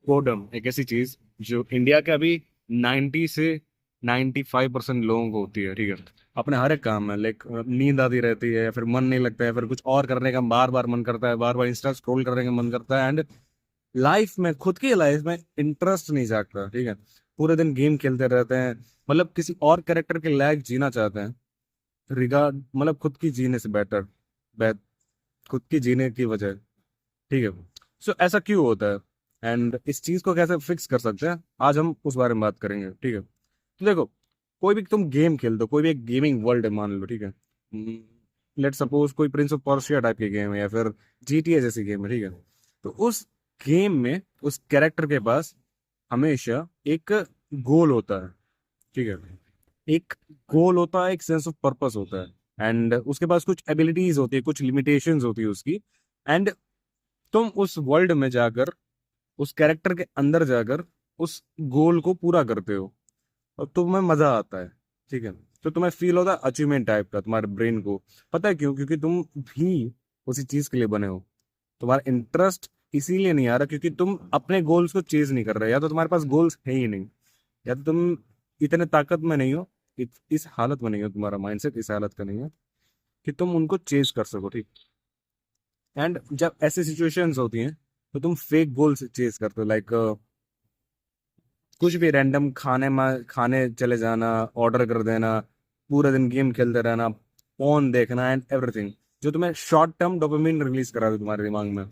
Boredom एक ऐसी चीज जो इंडिया के अभी 90 से 95% लोगों को होती है, ठीक है। अपने हर एक काम में लाइक नींद आती रहती है, या फिर मन नहीं लगता है, फिर कुछ और करने का बार बार मन करता है, बार बार इंस्टा स्क्रॉल करने का मन करता है, एंड लाइफ में, खुद की लाइफ में इंटरेस्ट नहीं जागता, ठीक है। पूरे दिन गेम खेलते रहते हैं, मतलब किसी और कैरेक्टर के लायक जीना चाहते हैं, रिगार्ड मतलब खुद की जीने से बेटर, खुद की जीने की वजह, ठीक है। सो ऐसा क्यों होता है, एंड इस चीज को कैसे फिक्स कर सकते हैं, आज हम उस बारे में बात करेंगे, ठीक है। तो देखो, कोई भी तुम गेम खेल दो, कोई भी एक गेमिंग वर्ल्ड है मान लो, ठीक है। लेट सपोज कोई प्रिंस ऑफ पर्शिया टाइप की गेम है, या फिर जीटीए जैसी गेम है, ठीक है। तो उस गेम में उस कैरेक्टर के पास हमेशा एक गोल होता है, ठीक है। एक गोल होता है, एक सेंस ऑफ पर्पस होता है, एंड उसके पास कुछ एबिलिटीज होती है, कुछ लिमिटेशंस होती है उसकी। एंड तुम उस वर्ल्ड में जाकर, उस कैरेक्टर के अंदर जाकर उस गोल को पूरा करते हो, और तुम्हें मजा आता है, ठीक है। तो तुम्हें फील होता है अचीवमेंट टाइप का, तुम्हारे ब्रेन को। पता है क्यों? क्योंकि तुम भी उसी चीज के लिए बने हो। तुम्हारा इंटरेस्ट इसीलिए नहीं आ रहा क्योंकि तुम अपने गोल्स को चेज नहीं कर रहे, या तो तुम्हारे पास गोल्स है ही नहीं, या तो तुम इतने ताकत में नहीं हो, इस हालत में नहीं हो, तुम्हारा माइंडसेट इस हालत का नहीं है कि तुम उनको चेज कर सको, ठीक। एंड जब ऐसी सिचुएशंस होती हैं तो तुम फेक गोल्स चेज करते हो, लाइक कुछ भी रैंडम खाने में खाने चले जाना, ऑर्डर कर देना, पूरे दिन गेम खेलते रहना, फोन देखना, एंड एवरीथिंग जो तुम्हें शॉर्ट टर्म डोपामिन रिलीज करा दे तुम्हारे दिमाग में।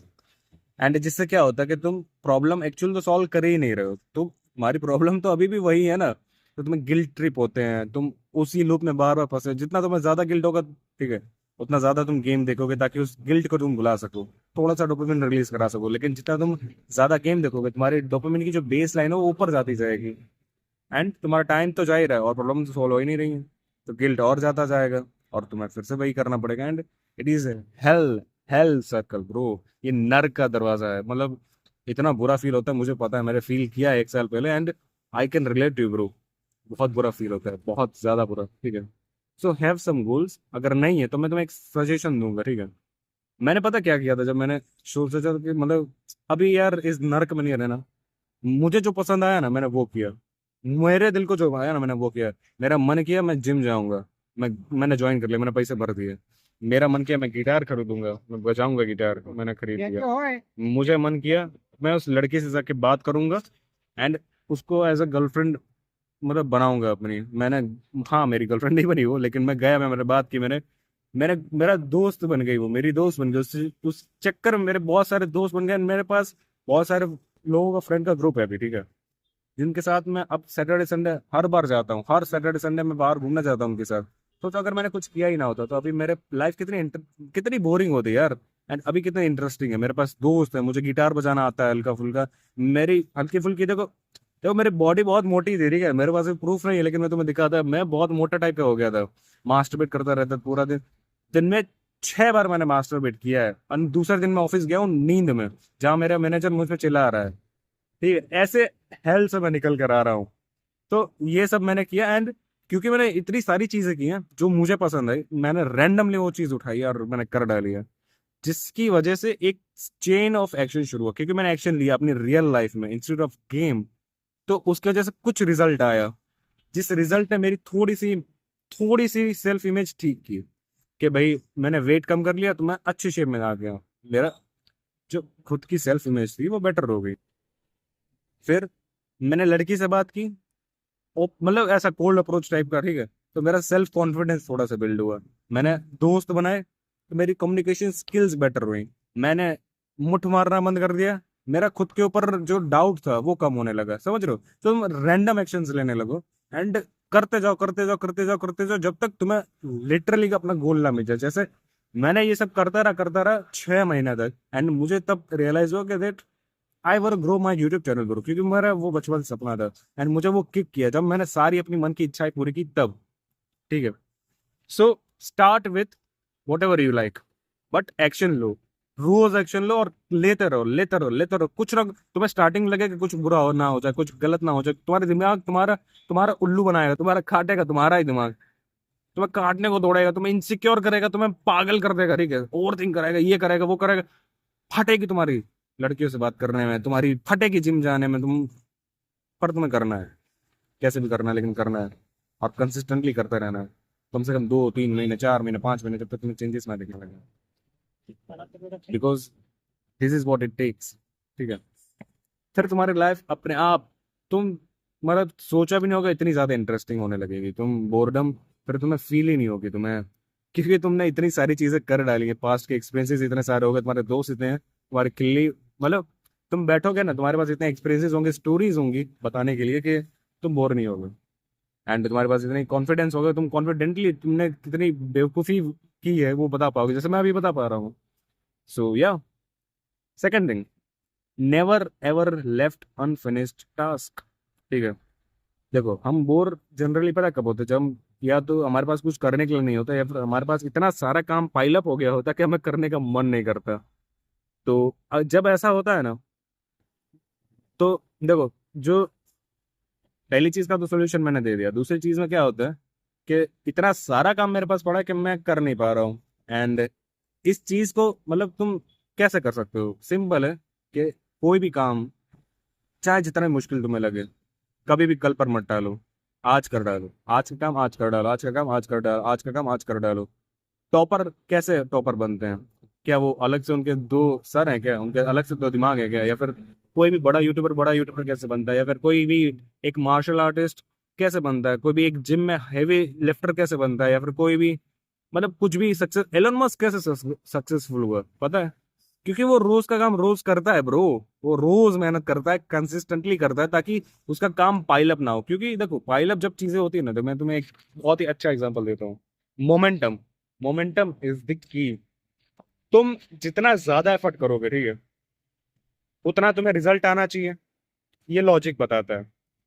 एंड जिससे क्या होता है कि तुम प्रॉब्लम एक्चुअल तो सॉल्व कर ही नहीं रहे हो, तो तुम्हारी प्रॉब्लम तो अभी भी वही है ना। तो तुम्हें गिल्ट ट्रिप होते हैं, तुम उसी लूप में बार बार फंसे, जितना तुम्हें ज्यादा गिल्ट होगा, ठीक है, उतना ज्यादा तुम गेम देखोगे ताकि उस गिल्ट को तुम भुला सको, थोड़ा सा डोपामिन रिलीज करा सको। लेकिन जितना तुम ज्यादा गेम देखोगे, तुम्हारी डोपामिन की जो बेस लाइन है वो ऊपर जाती जाएगी, एंड तुम्हारा टाइम तो जा ही रहा है और प्रॉब्लम तो सॉल्व हो ही नहीं रही है। तो गिल्ट और ज्यादा जाएगा, और तुम्हें फिर से वही करना पड़ेगा, and it is hello, hello circle bro. ये नर्क का दरवाजा है, मतलब इतना बुरा फील होता है, मुझे पता है, मैंने फील किया है 1 साल पहले, and I can relate to bro. बहुत बुरा फील होता है, बहुत ज्यादा बुरा, ठीक है। सो हैव सम गोल्स, अगर नहीं है तो मैं तुम्हें एक सजेशन दूंगा, ठीक है। मैंने पता क्या किया था, जब मैंने सोचा कि मतलब अभी यार इस नर्क में नहीं रहना, मुझे जो पसंद आया ना मैंने वो किया, मेरे दिल को जो आया ना मैंने वो किया। मेरा मन किया मैं जिम जाऊंगा, मैंने ज्वाइन कर लिया, मैंने पैसे भर दिए। मेरा मन किया मैं गिटार खरीदूंगा, मैं बजाऊंगा गिटार, मैंने खरीद लिया। मुझे मन किया मैं उस लड़की से जाके बात करूंगा, एंड उसको एज अ गर्लफ्रेंड मतलब बनाऊंगा अपनी, मैंने, हाँ मेरी गर्लफ्रेंड नहीं बनी वो, लेकिन मैं गया, मैंने बात की, मैंने मैंने मेरा दोस्त बन गई वो, मेरी दोस्त बन गई, उस चक्कर में मेरे बहुत सारे दोस्त बन गए। मेरे पास बहुत सारे लोगों का फ्रेंड का ग्रुप है अभी, ठीक है, जिनके साथ मैं अब सैटरडे संडे हर बार जाता हूँ, हर सैटरडे संडे मैं बाहर घूमना जाता हूँ उनके साथ। तो अगर मैंने कुछ किया ही ना होता तो अभी मेरे लाइफ कितनी बोरिंग होती यार। एंड अभी कितना इंटरेस्टिंग है, मेरे पास दोस्त है, मुझे गिटार बजाना आता है हल्का फुल्का। मेरी हल्की फुल्की देखो, देखो मेरी बॉडी बहुत मोटी थी, ठीक है, मेरे पास प्रूफ नहीं है लेकिन मैं तुम्हें दिखाता, मैं बहुत मोटा टाइप का हो गया था। मास्टरबेट करता रहता था पूरा दिन, दिन में 6 बार मैंने मास्टरबेट किया है, और दूसरे दिन मैं ऑफिस गया हूँ नींद में, जहाँ मेरा मैनेजर मुझ पर चिल्ला रहा है, ठीक है, ऐसे हेल से मैं निकल कर आ रहा हूँ। तो ये सब मैंने किया, एंड क्योंकि मैंने इतनी सारी चीजें की हैं जो मुझे पसंद है, मैंने रैंडमली वो चीज उठाई और मैंने कर डाली है, जिसकी वजह से एक चेन ऑफ एक्शन शुरू हुआ, क्योंकि मैंने एक्शन लिया अपनी रियल लाइफ में इंस्टेड ऑफ गेम। तो उसकी वजह से कुछ रिजल्ट आया, जिस रिजल्ट ने मेरी थोड़ी सी सेल्फ इमेज ठीक की, कि भाई मैंने वेट कम कर लिया तो मैं अच्छी शेप में आ गया, मेरा जो खुद की सेल्फ इमेज थी वो बेटर हो गई। फिर मैंने लड़की से बात की, मतलब ऐसा कोल्ड अप्रोच टाइप का, ठीक है। तो मेरा सेल्फ कॉन्फिडेंस थोड़ा सा बिल्ड हुआ, मैंने दोस्त बनाए, तो मेरी कम्युनिकेशन स्किल्स बेटर हुई। मैंने मुठ मारना बंद कर दिया, मेरा खुद के ऊपर जो डाउट था वो कम होने लगा, समझ रहे हो। तो तुम रैंडम एक्शंस लेने लगो, एंड करते जाओ करते जाओ करते जाओ करते जाओ, जब तक तुम्हें लिटरली अपना गोल ना मिल जाए। जैसे मैंने ये सब करता रहा 6 महीने तक, एंड मुझे तब रियलाइज हुआ कि I were grow my YouTube channel grow, क्योंकि मेरा वो बचपन से सपना था, एंड मुझे वो किक किया जब मैंने सारी अपनी मन की इच्छाएं पूरी की तब, ठीक है। So start with whatever you like, but action लो, रोज एक्शन लो, और लेते रहो लेते रहो लेते रहो। कुछ ना, तुम्हें स्टार्टिंग लगे कि कुछ बुरा हो ना हो जाए, कुछ गलत ना हो जाए, तुम्हारे दिमाग तुम्हारा तुम्हारा उल्लू बनाएगा, तुम्हारा काटेगा तुम्हारा ही दिमाग, तुम्हें काटने को दौड़ेगा, तुम्हें इनसिक्योर करेगा, तुम्हें पागल कर देगा, ठीक है, ओवर थिंक कराएगा, ये करेगा वो करेगा, फटेगी तुम्हारी लड़कियों से बात करने में, तुम्हारी फटेगी जिम जाने में, पर तुम्हें करना है, कैसे भी करना है, लेकिन करना है। और कंसिस्टेंटली करते रहना है, कम से कम 2 3 महीने, 4 महीने, 5 महीने, जब तक तुम्हें चेंजेस ना दिखने लगे, because this is what it takes. ठीक है, फिर तुम्हारी लाइफ अपने आप, तुम मतलब सोचा भी नहीं होगा इतनी ज्यादा इंटरेस्टिंग होने लगेगी। तुम बोर्डम फिर तुम्हें फील ही नहीं होगी तुम्हें, क्योंकि तुमने इतनी सारी चीजें कर डाली है, पास्ट के एक्सपीरियंसेस इतने सारे हो गए, तुम्हारे दोस्त इतने हैं, तुम्हारे किल्ली, मतलब तुम बैठोगे ना, तुम्हारे पास इतने एक्सपीरियंसेस होंगे, स्टोरीज होंगी बताने के लिए, कि तुम बोर नहीं होगे। एंड तुम्हारे पास इतनी कॉन्फिडेंस होगा, तुम कॉन्फिडेंटली तुमने कितनी बेवकूफ़ी की है वो बता पाओगे, जैसे मैं अभी बता पा रहा हूँ। सो या, second thing, never ever left unfinished task. ठीक है, देखो हम बोर जनरली पता कब होते हैं, जब या तो हमारे पास कुछ करने के लिए नहीं होता, या फिर हमारे पास इतना सारा काम पाइल अप हो गया होता कि हमें करने का मन नहीं करता। तो जब ऐसा होता है ना, तो देखो, जो पहली चीज का तो सोल्यूशन मैंने दे दिया, दूसरी चीज में क्या होता है कि इतना सारा काम मेरे पास पड़ा है कि मैं कर नहीं पा रहा हूँ। एंड इस चीज को मतलब तुम कैसे कर सकते हो, सिंपल है कि कोई भी काम, चाहे जितना भी मुश्किल तुम्हें लगे, कभी भी कल पर मत टालो, आज कर डालो, आज का काम आज कर डालो, आज का काम आज कर डालो, आज का काम आज कर डालो। टॉपर कैसे टॉपर बनते हैं? क्या वो अलग से उनके दो सर हैं क्या, उनके अलग से दो दिमाग है क्या? या फिर कोई भी बड़ा यूट्यूबर कैसे बनता है, या फिर कोई भी एक मार्शल आर्टिस्ट कैसे बनता है, कोई भी एक जिम में हैवी लिफ्टर कैसे बनता है, या फिर कोई भी मतलब कुछ भी सक्सेस, एलन मस्क कैसे सक्सेसफुल हुआ पता है? क्योंकि वो रोज का काम रोज करता है ब्रो, वो रोज मेहनत करता है, कंसिस्टेंटली करता है, ताकि उसका काम पाइल अप ना हो। क्योंकि देखो पाइल अप जब चीजें होती है ना, तो मैं तुम्हें एक बहुत ही अच्छा एग्जांपल देता हूँ, momentum. Momentum is the key. तुम जितना ज्यादा एफर्ट करोगे, ठीक है, उतना तुम्हें रिजल्ट आना चाहिए, ये लॉजिक बताता है।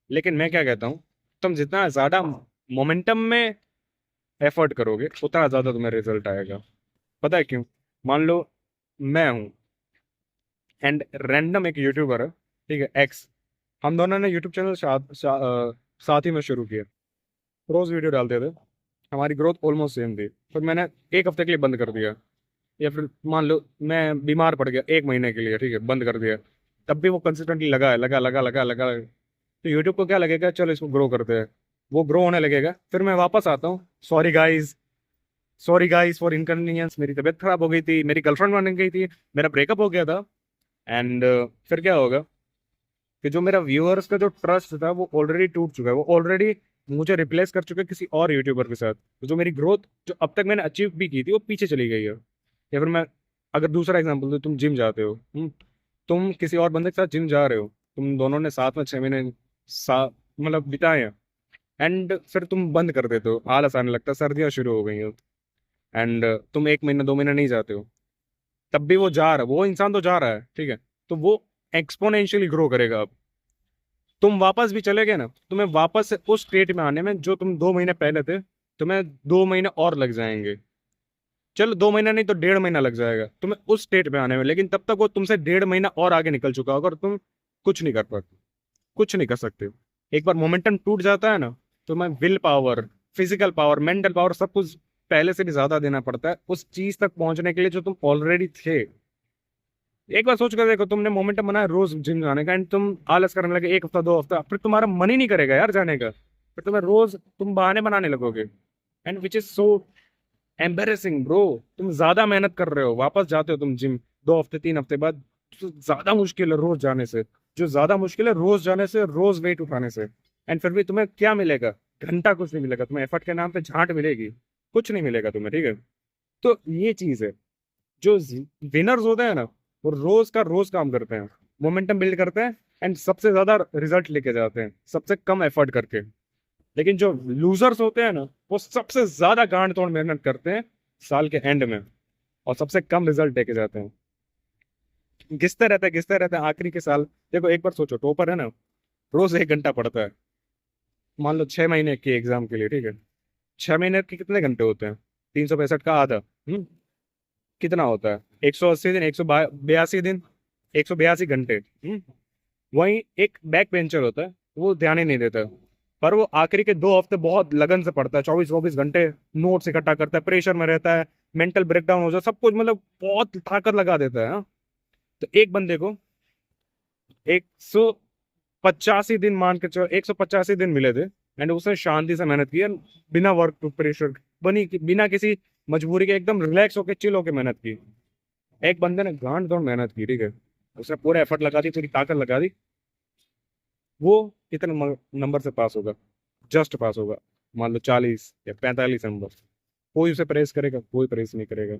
लेकिन मैं क्या कहता हूँ, तुम जितना ज्यादा मोमेंटम में एफर्ट करोगे, उतना ज्यादा तुम्हें रिजल्ट आएगा। पता है क्यों? मान लो मैं हूँ, एंड रैंडम एक यूट्यूबर है, ठीक है, एक्स, हम दोनों ने यूट्यूब चैनल साथ ही में शुरू किया, रोज वीडियो डालते थे, हमारी ग्रोथ ऑलमोस्ट सेम थी। फिर मैंने एक हफ्ते के लिए बंद कर दिया, या फिर मान लो मैं बीमार पड़ गया 1 महीने के लिए, ठीक है, बंद कर दिया। तब भी वो कंसिस्टेंटली लगा है, लगा। तो यूट्यूब को क्या लगेगा, चलो इसको ग्रो करते हैं, वो ग्रो होने लगेगा। फिर मैं वापस आता हूँ, सॉरी गाइस फॉर इनकन्वीनियंस, मेरी तबीयत खराब हो गई थी, मेरी गर्लफ्रेंड बन गई थी, मेरा ब्रेकअप हो गया था। एंड फिर क्या होगा कि जो मेरा व्यूअर्स का जो ट्रस्ट था वो ऑलरेडी टूट चुका है, वो ऑलरेडी मुझे रिप्लेस कर चुका है किसी और यूट्यूबर के साथ। तो जो मेरी ग्रोथ जो अब तक मैंने अचीव भी की थी, वो पीछे चली गई है। या फिर मैं अगर दूसरा एग्जांपल दूं, तुम जिम जाते हो, तुम किसी और बंदे के साथ जिम जा रहे हो, तुम दोनों ने साथ में 6 महीने मतलब बिताए हैं, एंड फिर तुम बंद कर देते हो, आलस आने लगता है, सर्दियां शुरू हो गई हैं, एंड तुम 1 महीना 2 महीना नहीं जाते हो, तब भी वो जा रहा है, वो इंसान तो जा रहा है, ठीक है, तो वो एक्सपोनेंशियली ग्रो करेगा। अब तुम वापस भी चले गए ना, तुम्हें वापस से उस स्टेट में आने में जो तुम 2 महीने पहले थे, तुम्हें 2 महीने और लग जाएंगे। चलो 2 महीना नहीं तो 1.5 महीना लग जाएगा तुम्हें उस स्टेट में आने में, लेकिन तब तक वो तुमसे 1.5 महीना और आगे निकल चुका होगा, और तुम कुछ नहीं कर पाते, कुछ नहीं कर सकते। एक बार मोमेंटम टूट जाता है ना, तो मैं will power, physical power, mental power, सब कुछ पहले से भी ज्यादा देना पड़ता है उस चीज तक पहुंचने के लिए जो तुम ऑलरेडी थे। एक बार सोच कर देखो, तुमने मोमेंटम बनाया रोज जिम जाने का, एंड तुम आलस करने लगे 1 हफ्ता 2 हफ्ता, फिर तुम्हारा मन ही नहीं करेगा यार जाने का, फिर तुम्हें रोज तुम बहाने बनाने लगोगे, and which is so embarrassing bro. तुम ज्यादा मेहनत कर रहे हो, वापस जाते हो तुम जिम 2 हफ्ते 3 हफ्ते बाद, तो ज्यादा मुश्किल है रोज जाने से, जो ज्यादा मुश्किल है रोज जाने से, रोज वेट उठाने से। एंड फिर भी तुम्हें क्या मिलेगा? घंटा कुछ नहीं मिलेगा तुम्हें, एफर्ट के नाम पे झांट मिलेगी, कुछ नहीं मिलेगा तुम्हें, ठीक है। तो ये चीज है, जो विनर्स होते हैं ना, वो रोज का रोज काम करते हैं, मोमेंटम बिल्ड करते हैं, एंड सबसे ज्यादा रिजल्ट लेके जाते हैं सबसे कम एफर्ट करके। लेकिन जो लूजर्स होते हैं ना, वो सबसे ज्यादा गांड तोड़ मेहनत करते हैं साल के एंड में, और सबसे कम रिजल्ट लेके जाते हैं। घिसते रहते हैं आखिरी के साल। देखो एक बार सोचो, टॉपर है ना, रोज 1 घंटा पढ़ता है, मान लो 6 महीने के एग्जाम के लिए, ठीक है, 6 महीने के कितने घंटे होते हैं? 365 का आधा, कितना होता है? 180 दिन, 182 दिन, 182 घंटे। वहीं एक बैक बेंचर होता है, वो ध्यान ही नहीं देता, पर वो आखिरी के 2 हफ्ते बहुत लगन से पढ़ता है, 24 24 घंटे नोट्स इकट्ठा करता है, प्रेशर में रहता है, मेंटल ब्रेकडाउन हो जाए, सब कुछ मतलब बहुत ताकत लगा देता है, हाँ? तो एक बंदे को 185 दिन मान के चलो, 185 दिन मिले थे, एंड उसने शांति से मेहनत की है, बिना वर्क प्रेशर, बिना किसी मजबूरी के, एकदम रिलैक्स होके चिल होके मेहनत की। एक बंदे ने गांड तोड़ मेहनत की, ठीक है, उसने पूरा एफर्ट लगा दी, पूरी ताकत लगा दी, वो कितने नंबर से पास होगा? जस्ट पास होगा, मान लो 40 या 45 नंबर। कोई उसे प्रेस करेगा? कोई प्रेस नहीं करेगा।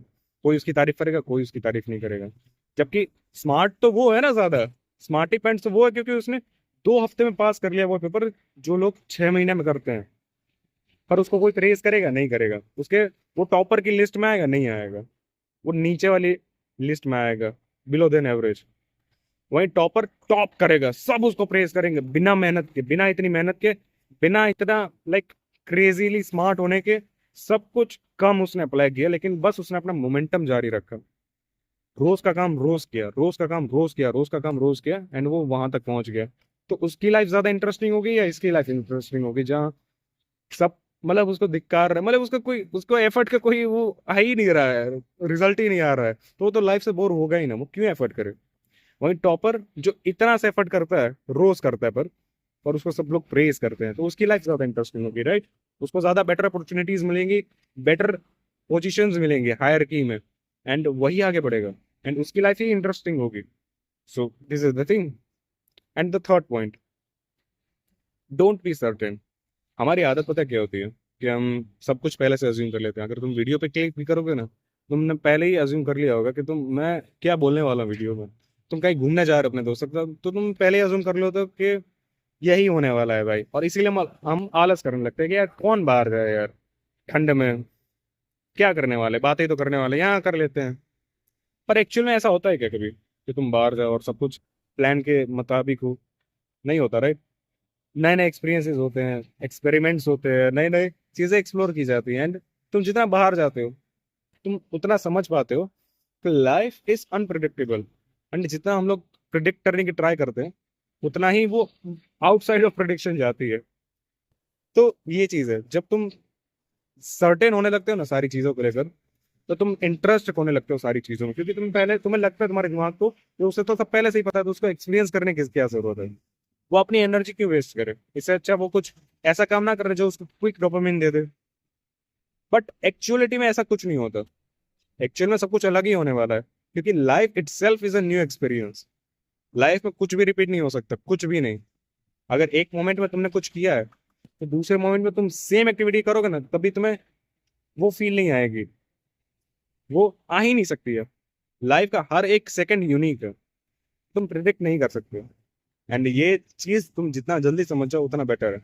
कोई उसकी तारीफ करेगा? कोई उसकी तारीफ नहीं करेगा। जबकि स्मार्ट तो वो है ना ज्यादा, स्मार्टी पेंट्स तो वो है, क्योंकि उसने 2 हफ्ते में पास कर लिया वो पेपर, जो लोग 6 महीने में करते हैं। पर उसको कोई प्रेस करेगा? नहीं करेगा। उसके वो टॉपर की लिस्ट में आएगा? नहीं आएगा। वो नीचे वाली लिस्ट में आएगा, बिलो देन एवरेज। वहीं टॉपर टॉप करेगा, सब उसको प्रेस करेंगे, बिना मेहनत के, बिना इतनी मेहनत के, बिना इतना लाइक क्रेजीली स्मार्ट होने के। सब कुछ कम उसने अप्लाई किया, लेकिन बस उसने अपना मोमेंटम जारी रखा। रोज का काम रोज किया, रोज का काम रोज किया, रोज का काम रोज किया, एंड वो वहां तक पहुंच गया। तो उसकी लाइफ ज्यादा इंटरेस्टिंग होगी या इसकी लाइफ इंटरेस्टिंग होगी, जहाँ सब मतलब उसको धिक्कार रहा है, मतलब उसका कोई, उसको एफर्ट का कोई वो आ ही नहीं रहा है, रिजल्ट ही नहीं आ रहा है, तो वो तो लाइफ से बोर होगा ही ना, वो क्यों एफर्ट करे? वहीं टॉपर जो इतना से एफर्ट करता है, रोज करता है, पर उसको सब लोग प्रेज करते हैं, तो उसकी लाइफ ज्यादा इंटरेस्टिंग होगी, राइट? उसको ज्यादा बेटर अपॉर्चुनिटीज मिलेंगी, बेटर पोजीशंस मिलेंगे हायरकी में, एंड वही आगे बढ़ेगा, एंड उसकी लाइफ ही इंटरेस्टिंग होगी। So this is the thing. And the third point, don't be certain. हमारी आदत पता है क्या होती है? कि हम सब कुछ पहले से अज्यूम कर लेते हैं। अगर तुम वीडियो पे क्लिक भी करोगे ना, तुमने पहले ही अज्यूम कर लिया होगा कि मैं क्या बोलने वाला हूँ वीडियो में। तुम कहीं घूमने जा रहे हो अपने दोस्तों के साथ, तो तुम पहले ही अज्यूम कर लो तो कि यही होने वाला है भाई, और इसीलिए हम आलस करने लगते हैं कि यार कौन बाहर जाए यार ठंड में, क्या करने वाले, बातें ही तो करने वाले, यहाँ कर लेते हैं। पर एक्चुअल में ऐसा होता है क्या कभी कि तुम बाहर जाओ और सब कुछ प्लान के मुताबिक हो? नहीं होता, राइट? नए नए एक्सपीरियंसेस होते हैं, एक्सपेरिमेंट्स होते हैं, नई नई चीजें एक्सप्लोर की जाती हैं, एंड तुम जितना बाहर जाते हो, तुम उतना समझ पाते हो कि लाइफ इज अनप्रिडिक्टेबल। एंड जितना हम लोग प्रिडिक्ट करने की ट्राई करते हैं, उतना ही वो आउटसाइड ऑफ प्रिडिक्शन जाती है। तो ये चीज है, जब तुम सर्टेन होने लगते हो ना सारी चीजों को लेकर, तो तुम इंटरेस्ट होने लगते हो सारी चीजों में, क्योंकि तुम पहले, तुम्हें लगता है तुम्हारे दिमाग को कि उसे तो सब पहले से ही पता है, तो उसको एक्सपीरियंस करने की क्या जरूरत है? वो अपनी एनर्जी क्यों वेस्ट करे? इससे अच्छा वो कुछ ऐसा काम ना करे जो उसको quick dopamine they they. But actuality में ऐसा कुछ नहीं होता। एक्चुअल में सब कुछ अलग ही होने वाला है, क्योंकि life itself is a new experience. Life में कुछ भी रिपीट नहीं हो सकता, कुछ भी नहीं। अगर एक मोमेंट में तुमने कुछ किया है, तो दूसरे मोमेंट में तुम सेम एक्टिविटी करोगे ना, तभी तुम्हें वो फील नहीं आएगी, वो आ ही नहीं सकती है। लाइफ का हर एक सेकंड यूनिक है, तुम प्रिडिक्ट नहीं कर सकते। एंड ये चीज तुम जितना जल्दी समझ जाओ उतना बेटर है।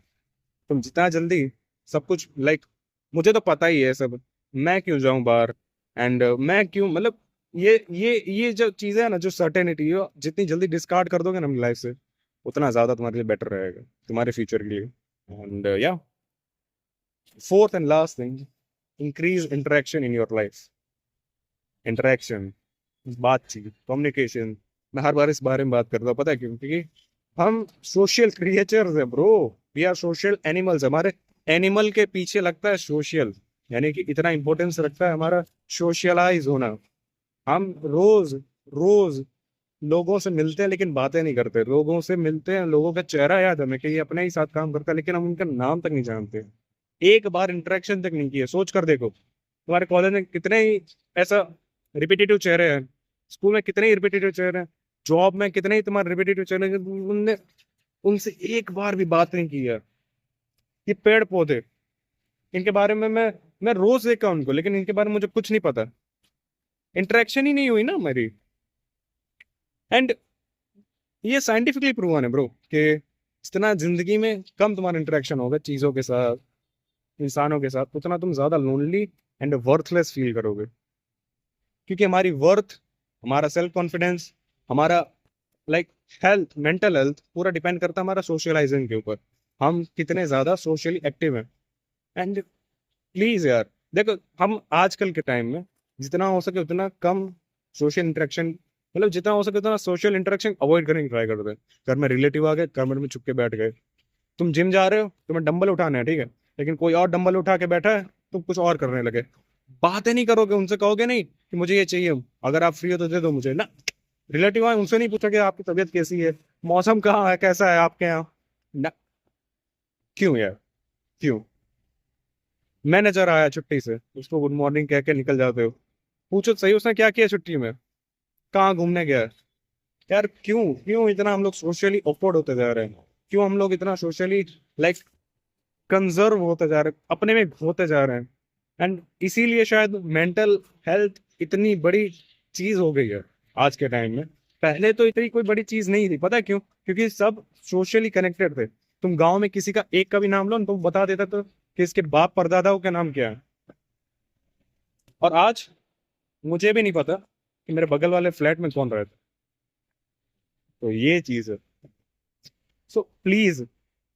तुम जितना जल्दी सब कुछ मुझे तो पता ही है सब, मैं क्यों जाऊं बाहर, एंड मैं क्यों, मतलब ये जो चीजें है ना, जो सर्टेनिटी, जितनी जल्दी डिस्कार्ड कर दोगे ना अपनी लाइफ से, उतना ज्यादा तुम्हारे लिए बेटर रहेगा, तुम्हारे फ्यूचर के लिए। एंड या, fourth and last thing, increase interaction in your life. Interaction, बातचीत, कम्युनिकेशन। मैं हर बार इस बारे में बात करता हूँ, पता है क्यों? क्योंकि हम सोशल क्रिएचर्स है bro, we are social animals. हमारे एनिमल के पीछे लगता है सोशल, यानी कि इतना इंपॉर्टेंस रखता है हमारा सोशलाइज होना। हम रोज रोज लोगों से मिलते हैं लेकिन बातें नहीं करते, लोगों से मिलते हैं, लोगों का चेहरा याद है हमें कि ये अपने ही साथ काम करता है, लेकिन हम उनका नाम तक नहीं जानते, एक बार इंटरेक्शन तक नहीं किया। सोच कर देखो, तुम्हारे कॉलेज में कितने ही ऐसा रिपीटेटिव चेहरे हैं, स्कूल में कितने ही रिपीटेटिव चेहरे हैं, जॉब में कितने ही तुम्हारे रिपीटेटिव चेहरे हैं, उनने उनसे एक बार भी बात नहीं की है। ये पेड़ पौधे, इनके बारे में मैं रोज देखा उनको, लेकिन इनके बारे में मुझे कुछ नहीं पता, इंटरेक्शन ही नहीं हुई ना मेरी। एंड ये साइंटिफिकली प्रूवन है ब्रो कि जितना जिंदगी में कम तुम्हारा इंटरेक्शन होगा चीजों के साथ, इंसानों के साथ, उतना तुम ज्यादा लोनली एंड वर्थलेस फील करोगे। क्योंकि हमारी वर्थ, हमारा सेल्फ कॉन्फिडेंस, हमारा लाइक हेल्थ, मेंटल हेल्थ पूरा डिपेंड करता है हमारा सोशलाइजिंग के ऊपर, हम कितने ज्यादा सोशली एक्टिव हैं। एंड प्लीज यार देखो, हम आजकल के टाइम में जितना हो सके उतना कम सोशल इंटरेक्शन, मतलब जितना हो सके उतना सोशल इंटरेक्शन अवॉइड करने की ट्राई करते हैं। घर में रिलेटिव आ गए, कमरे में चुप के बैठ गए, तुम जिम जा रहे हो, तुम्हें डंबल उठाना है, ठीक है, लेकिन कोई और डंबल उठा के बैठा है, तुम कुछ और करने लगे, बातें नहीं करोगे उनसे, कहोगे नहीं कि मुझे ये चाहिए, अगर आप फ्री हो तो दे दो मुझे ना। रिलेटिव आए, उनसे नहीं पूछा कि आपकी तबीयत कैसी है, मौसम कहाँ है, कैसा है आपके यहाँ? न, क्यों यार, क्यों? मैनेजर आया छुट्टी से, उसको गुड मॉर्निंग कह के निकल जाते हो। पूछो तो सही उसने क्या किया छुट्टी में, कहाँ घूमने गया है? यार क्यों, क्यों इतना हम लोग सोशली ऑकवर्ड होते जा रहे हैं? क्यों हम लोग इतना सोशली लाइक कंजर्व होते जा रहे हैं, अपने में होते जा रहे हैं? एंड इसीलिए शायद मेंटल हेल्थ इतनी बड़ी चीज हो गई है आज के टाइम में। पहले तो इतनी कोई बड़ी चीज नहीं थी, पता है क्यों? क्योंकि सब सोशली कनेक्टेड थे। तुम गांव में किसी का एक का भी नाम लो ना, तुम बता देता तो कि इसके बाप परदादाओं का नाम क्या है। और आज मुझे भी नहीं पता कि मेरे बगल वाले फ्लैट में कौन रहता है। तो ये चीज है। So please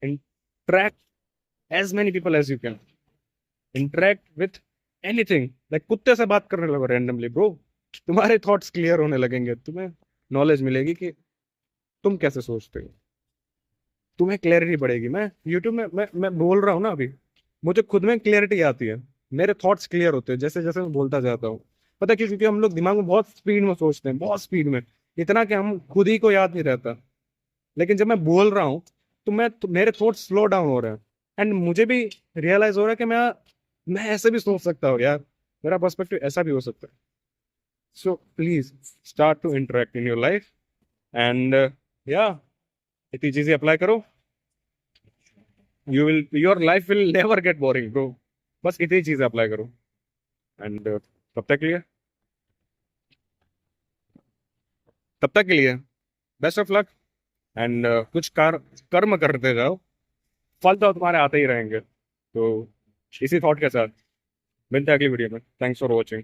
interact as many people as you can. Interact with anything, like कुत्ते से बात करने लगो रैंडमली ब्रो। तुम्हारे थॉट्स क्लियर होने लगेंगे, तुम्हें नॉलेज मिलेगी कि तुम कैसे सोचते हो, तुम्हें क्लैरिटी बढ़ेगी। मैं यूट्यूब में मैं बोल रहा हूँ ना अभी, मुझे खुद में क्लैरिटी आती है। मेरे थॉट्स क्लियर होते हैं जैसे जैसे मैं बोलता जाता हूँ। पता है क्यों? क्योंकि हम लोग दिमाग में बहुत स्पीड में सोचते हैं, बहुत स्पीड में, इतना कि हम खुद ही को याद नहीं रहता। लेकिन जब मैं बोल रहा हूँ तो मेरे थॉट्स स्लो डाउन हो रहे हैं। एंड मुझे भी रियलाइज हो रहा है कि मैं ऐसे भी सोच सकता हूँ यार, मेरा पर्सपेक्टिव ऐसा भी हो सकता है। So please start to interact in your life. And या इतनी चीजें अप्लाई करो, your life will never get boring bro. बस इतनी चीजें अप्लाई करो। एंड तब तक के लिए बेस्ट ऑफ लक। एंड कुछ कर्म करते जाओ, फल तो तुम्हारे आते ही रहेंगे। तो इसी थॉट के साथ मिलते हैं अगली वीडियो में। Thanks for watching.